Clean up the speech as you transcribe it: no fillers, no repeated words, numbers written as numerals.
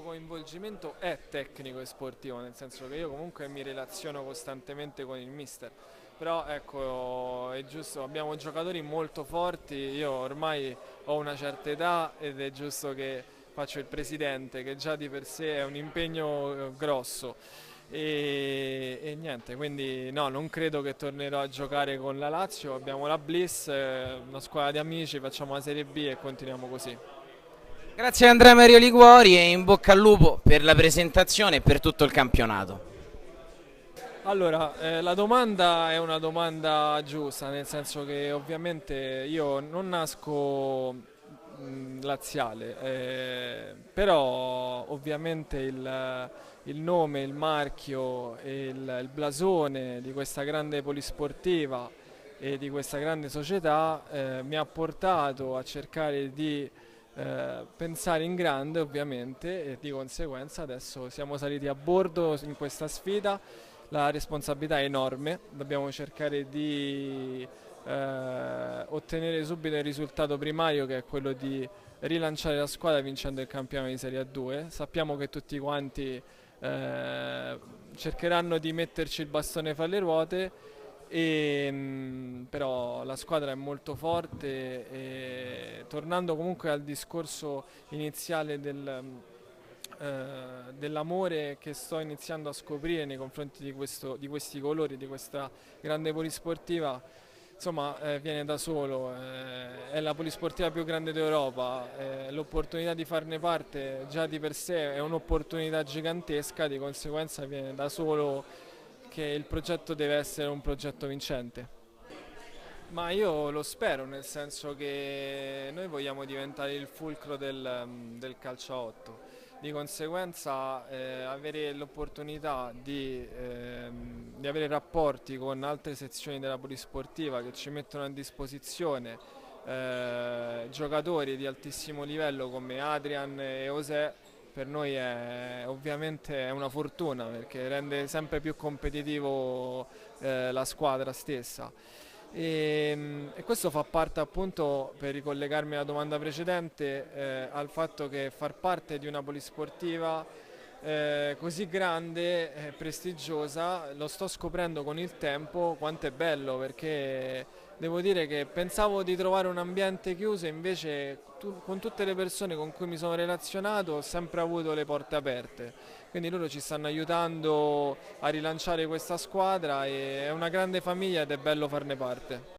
massimo coinvolgimento è tecnico e sportivo, nel senso che io comunque mi relaziono costantemente con il mister, però ecco, è giusto, abbiamo giocatori molto forti, io ormai ho una certa età ed è giusto che faccio il presidente, che già di per sé è un impegno grosso. E niente, quindi no, non credo che tornerò a giocare con la Lazio, abbiamo la Bliss, una squadra di amici, facciamo la Serie B e continuiamo così. Grazie a Andrea Mario Liguori e in bocca al lupo per la presentazione e per tutto il campionato. Allora, la domanda è una domanda giusta, nel senso che ovviamente io non nasco laziale, però ovviamente il nome, il marchio e il blasone di questa grande polisportiva e di questa grande società mi ha portato a cercare di pensare in grande ovviamente e di conseguenza adesso siamo saliti a bordo in questa sfida, la responsabilità è enorme, dobbiamo cercare di ottenere subito il risultato primario che è quello di rilanciare la squadra vincendo il campionato di Serie A2. Sappiamo che tutti quanti cercheranno di metterci il bastone fra le ruote, però la squadra è molto forte e tornando comunque al discorso iniziale dell'amore che sto iniziando a scoprire nei confronti di questi colori, di questa grande polisportiva, insomma viene da solo, è la polisportiva più grande d'Europa, l'opportunità di farne parte già di per sé è un'opportunità gigantesca, di conseguenza viene da solo che il progetto deve essere un progetto vincente. Ma io lo spero, nel senso che noi vogliamo diventare il fulcro del calcio a 8. Di conseguenza avere l'opportunità di avere rapporti con altre sezioni della polisportiva che ci mettono a disposizione giocatori di altissimo livello come Adrian e José, per noi è ovviamente è una fortuna perché rende sempre più competitivo la squadra stessa. E questo fa parte appunto, per ricollegarmi alla domanda precedente, al fatto che far parte di una polisportiva così grande, prestigiosa, lo sto scoprendo con il tempo quanto è bello, perché devo dire che pensavo di trovare un ambiente chiuso, invece con tutte le persone con cui mi sono relazionato ho sempre avuto le porte aperte. Quindi loro ci stanno aiutando a rilanciare questa squadra e è una grande famiglia ed è bello farne parte.